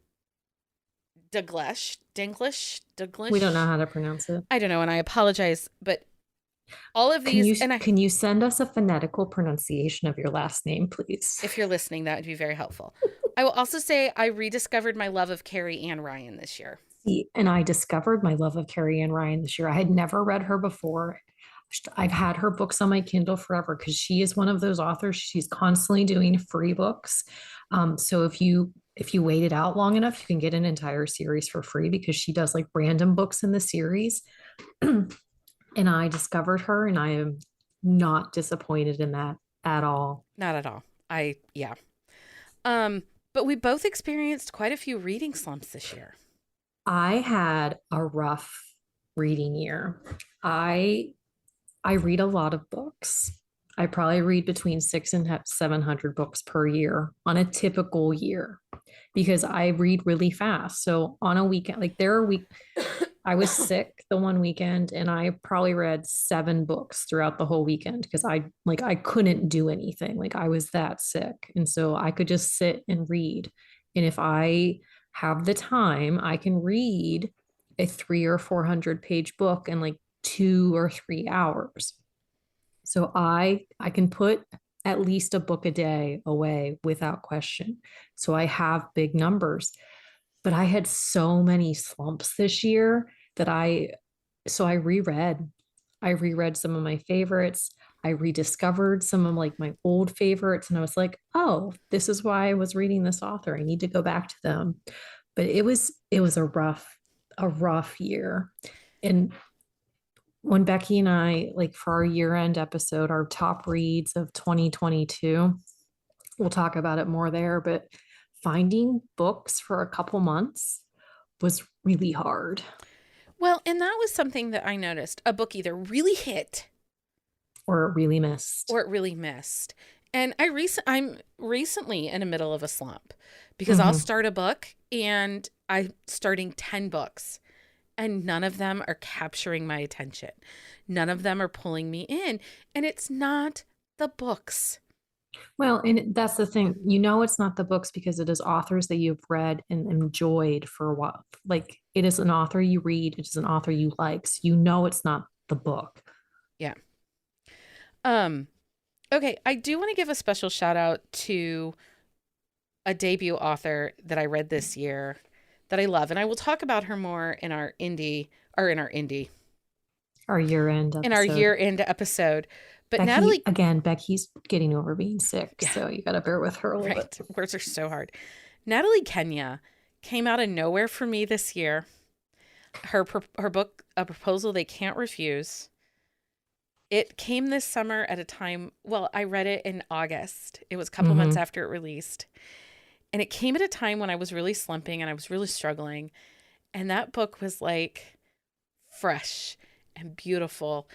We don't know Douglas. how to pronounce it. I don't know, and I apologize, but all of Can these, you and I, can you send us a phonetical pronunciation of your last name, please? if you're listening, that would be very helpful. I will also say I rediscovered my love of Carrie Ann Ryan this year. See, and I discovered my love of Carrie Ann Ryan this year. I had never read her before. I've had her books on my Kindle forever because she is one of those authors. She's constantly doing free books. So if you wait it out long enough, you can get an entire series for free because she does like random books in the series. And I discovered her, and I am not disappointed in that at all. Not at all. Yeah. But we both experienced quite a few reading slumps this year. I had a rough reading year. I I read a lot of books. I probably read between 700 books per year on a typical year because I read really fast. So on a weekend, like there are week I was sick the one weekend and I probably read 7 books throughout the whole weekend because I couldn't do anything. Like I was that sick. And so I could just sit and read. And if I have the time, I can read a 300 or 400 page book in like 2 or 3 hours. So I can put at least a book a day away without question. So I have big numbers. But I had so many slumps this year that I reread. I reread some of my favorites. I rediscovered some of like my old favorites and I was like, "Oh, this is why I was reading this author. I need to go back to them." But it was a rough year. And when Becky and I, like for our year-end episode, our top reads of 2022, we'll talk about it more there, but finding books for a couple months was really hard. Well, and that was something that I noticed. A book either really hit Or really missed. or it really missed. And I'm recently in the middle of a slump because I'll Mm-hmm. start a book and I'm starting 10 books and none of them are capturing my attention. None of them are pulling me in. And it's not the books. Well, and that's the thing. You know, it's not the books because it is authors that you've read and enjoyed for a while. Like it is an author you read, it is an author you like. So you know it's not the book. Yeah. Um Okay, I do want to give a special shout out to a debut author that I read this year that I love, and I will talk about her more in our indie or in our indie Our year-end in our episode. year end episode. But Natalie, Becky's getting over being sick, yeah, so you got to bear with her a little bit. right, words are so hard. Natalie Kenya came out of nowhere for me this year. Her book, A Proposal They Can't Refuse. It came this summer at a time, well, I read it in August. It was a couple months Mm-hmm. after it released. And it came at a time when I was really slumping and I was really struggling. And that book was like fresh and beautiful.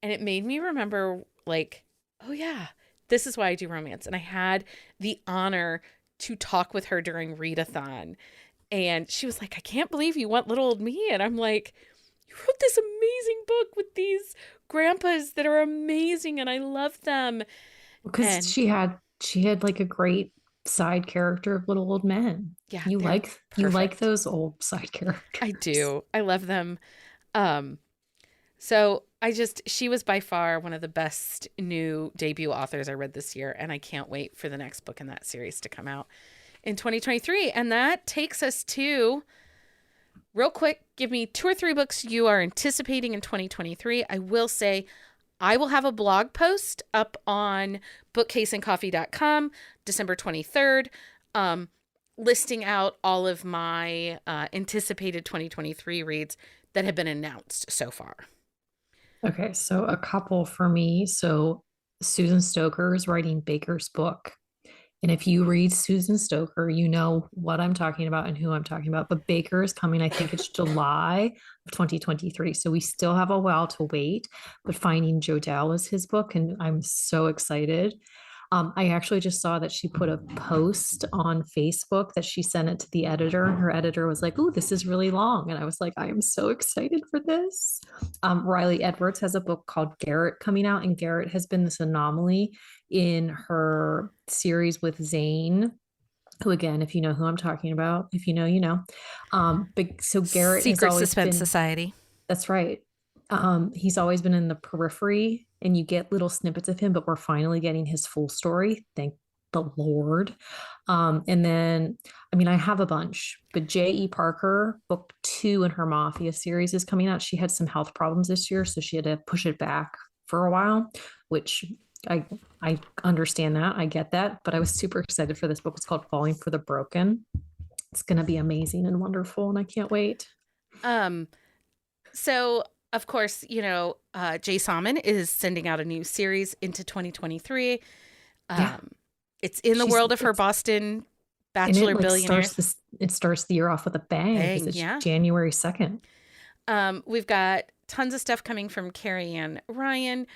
And it made me remember, like, oh, yeah, this is why I do romance. And I had the honor to talk with her during Readathon. And she was like, I can't believe you want Little Old Me. And I'm like, you wrote this amazing book with these grandpas that are amazing and I love them. Because And she had like a great side character of Little Old Men. yeah, You they're like perfect. those old side I characters. do. I love them. Um, so she was by far one of the best new debut authors I read this year. And I can't wait for the next book in that series to come out in 2023. And that takes us to, real quick, give me 2 or 3 books you are anticipating in 2023. I will say I will have a blog post up on bookcaseandcoffee.com December 23rd, um, listing out all of my anticipated 2023 reads that have been announced so far. Okay, so a couple for me. So Susan Stoker is writing Baker's book. And if you read Susan Stoker, you know what I'm talking about and who I'm talking about. But Baker is coming, I think it's July of 2023. So we still have a while to wait. But Finding Jodelle is his book, and I'm so excited. I actually just saw that she put a post on Facebook that she sent it to the editor, and her editor was like, "Oh, this is really long," and I was like, "I am so excited for this." Riley Edwards has a book called Garrett coming out, and Garrett has been this anomaly in her series with Zane, who, again, if you know who I'm talking about, if you know, you know. But so Garrett has Secret always Suspense been, Society. that's right. He's always been in the periphery and you get little snippets of him, but we're finally getting his full story. Thank the Lord. And then, I mean, I have a bunch, but J.E. Parker, book 2 in her Mafia series is coming out. She had some health problems this year, so she had to push it back for a while, which I I understand that. I get that, but I was super excited for this book. It's called Falling for the Broken. It's going to be amazing and wonderful, and I can't wait. Um, so of course, Jay Salmon is sending out a new series into 2023. Yeah, Um, it's in the she's world of her it's Boston and it Bachelor like starts billionaires. this it starts the year off with a bang because Bang, it's yeah. January 2nd. We've got tons of stuff coming from Carrie Ann Ryan.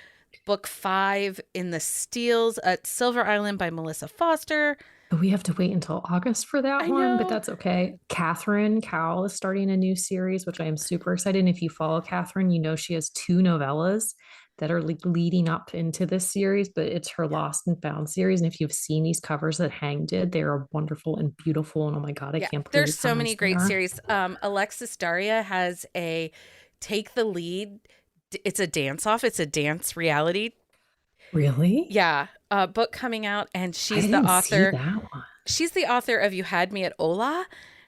Book 5 in the Steels at Silver Island by Melissa Foster. But we have to wait until August for that I one, but know. that's okay. Catherine Cowell is starting a new series, which I am super excited. And if you follow Catherine, you know she has 2 novellas that are like leading up into this series, but it's her Lost and Found series. And if you've seen these covers that Hang did, they are wonderful and beautiful. And oh my God, I Yeah, can't there's believe how so many nice they great are. series. Alexis Daria has a Take the Lead. It's a dance off. It's a dance reality. Really? Yeah, book coming out, and I she's the didn't see author. that one. She's the author of You Had Me at Ola.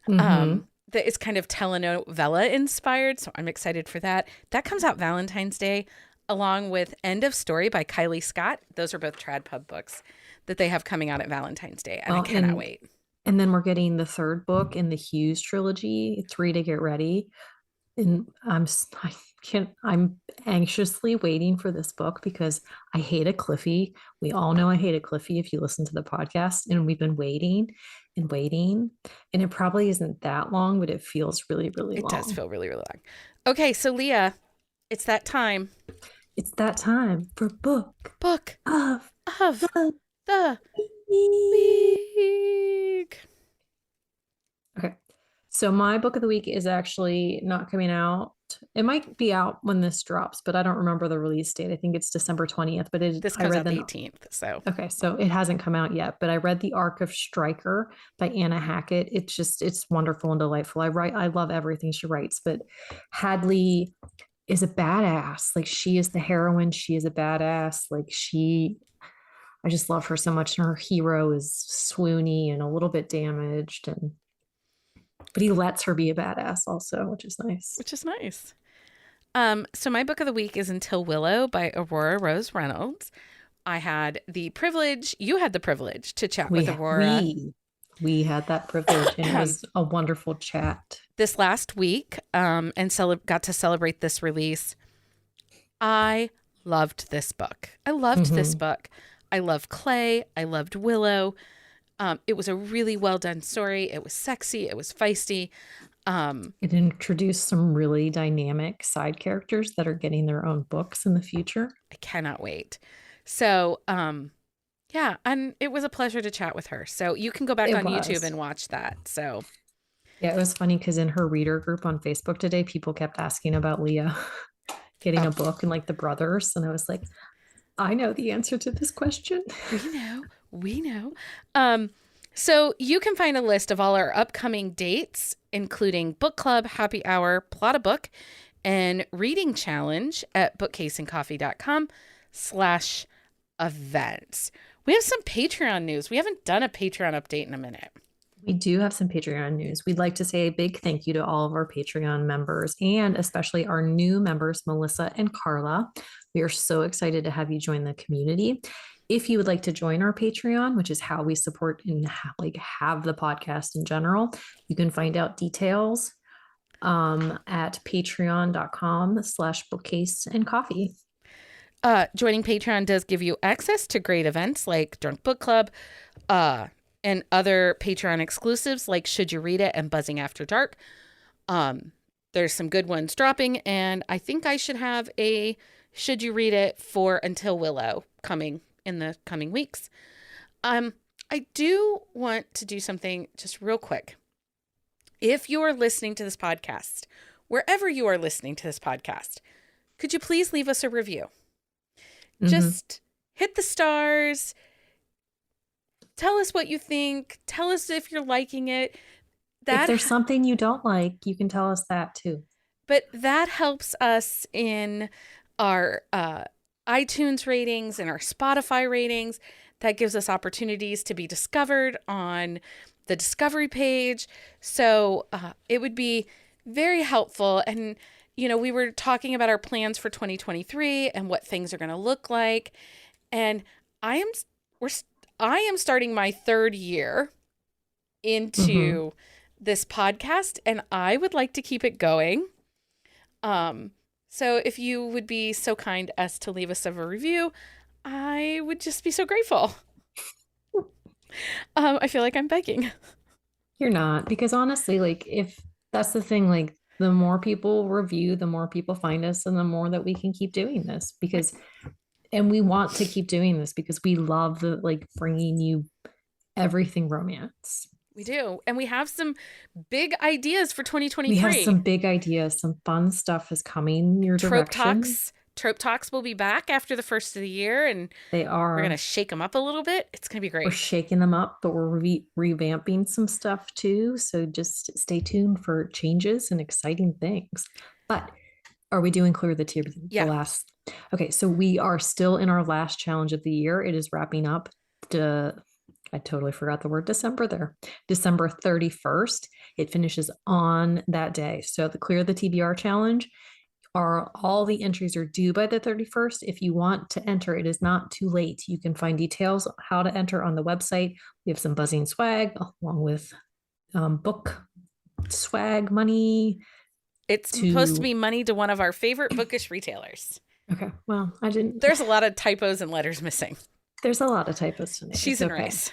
Mm-hmm. That is kind of telenovela inspired, so I'm excited for that. That comes out Valentine's Day, along with End of Story by Kylie Scott. Those are both Trad Pub books that they have coming out at Valentine's Day, and I Well, cannot wait. and then we're getting the third book in the Hughes trilogy, Three to Get Ready. And I can't, I'm anxiously waiting for this book because I hated Cliffy. We all know I hated Cliffy if you listen to the podcast, and we've been waiting and waiting. And it probably isn't that long, but it feels really, really It does long. feel really, really long. Okay, so Leah, it's that time. It's that time for book Book of of the the week. week. Okay. So my book of the week is actually not coming out. It might be out when this drops, but I don't remember the release date. I think it's December 20th, but This I comes read out the the 18th, so okay, so it hasn't come out yet, but I read The Arc of Striker by Anna Hackett. It's wonderful and delightful. I love everything she writes, but Hadley is a badass. Like she is the heroine, she is a badass. Like I just love her so much. And her hero is swoony and a little bit damaged, but he lets her be a badass also, which is nice. Which is nice. So my book of the week is Until Willow by Aurora Rose Reynolds. I had the privilege, you had the privilege to chat with Aurora. We had that privilege, and it was a wonderful chat. This last week, and got to celebrate this release. I loved this book. I loved this book. I love Clay. I loved Willow. It was a really well done story. It was sexy. It was feisty. It introduced some really dynamic side characters that are getting their own books in the future. I cannot wait. So, yeah, and it was a pleasure to chat with her. So you can go back on YouTube and watch that. So, yeah, it was funny because in her reader group on Facebook today, people kept asking about Leah getting a book and like the brothers. And I was like, I know the answer to this question. We know. So you can find a list of all our upcoming dates, including book club, happy hour, plot a book, and reading challenge at bookcaseandcoffee.com/events. We have some Patreon news. We haven't done a Patreon update in a minute. We do have some Patreon news. We'd like to say a big thank you to all of our Patreon members and especially our new members, Melissa and Carla. We are so excited to have you join the community. If you would like to join our Patreon, which is how we support and have the podcast in general, you can find out details at patreon.com/bookcaseandcoffee. Joining Patreon does give you access to great events like Drunk Book Club, and other Patreon exclusives like Should You Read It and Buzzing After Dark. There's some good ones dropping, and I think I should have a Should You Read It for Until Willow coming in the coming weeks. I do want to do something just real quick. If you are listening to this podcast, wherever you are listening to this podcast, could you please leave us a review? Just hit the stars. Tell us what you think. Tell us if you're liking it. If there's something you don't like, you can tell us that too. But that helps us in our iTunes ratings and our Spotify ratings. That gives us opportunities to be discovered on the discovery page. So it would be very helpful. And, you know, we were talking about our plans for 2023 and what things are going to look like. And I am starting my third year into this podcast, and I would like to keep it going. So if you would be so kind as to leave us a review, I would just be so grateful. I feel like I'm begging. You're not, because honestly, like if that's the thing, like the more people review, the more people find us, and the more that we can keep doing this and we want to keep doing this because we love bringing you everything romance. We do. And we have some big ideas for 2023. We have some big ideas. Some fun stuff is coming your direction. Trope Talks will be back after the first of the year, and they are. We're going to shake them up a little bit. It's going to be great. We're shaking them up, but we're revamping some stuff too. So just stay tuned for changes and exciting things. But are we doing Clear the Tier? Yeah. Okay, so we are still in our last challenge of the year. It is wrapping up I totally forgot the word December there. December 31st. It finishes on that day. So the Clear the TBR challenge all the entries are due by the 31st. If you want to enter, it is not too late. You can find details how to enter on the website. We have some buzzing swag along with book swag money. It's supposed to be money to one of our favorite bookish retailers. Okay. Well, I didn't. There's a lot of typos and letters missing. There's a lot of typos tonight. Cheese and rice.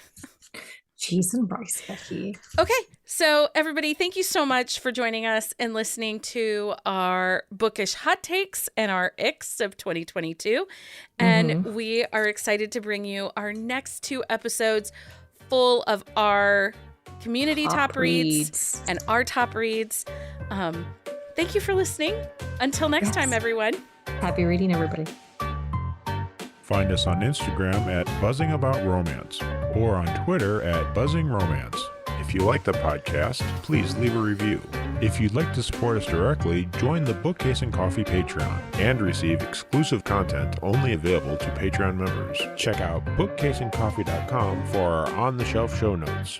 Cheese and rice, Becky. Okay. So everybody, thank you so much for joining us and listening to our bookish hot takes and our icks of 2022. And we are excited to bring you our next 2 episodes full of our community top reads and our top reads. Thank you for listening. Until next time, everyone. Happy reading, everybody. Find us on Instagram at Buzzing About Romance or on Twitter at Buzzing Romance. If you like the podcast, please leave a review. If you'd like to support us directly, join the Bookcase and Coffee Patreon and receive exclusive content only available to Patreon members. Check out bookcaseandcoffee.com for our on-the-shelf show notes.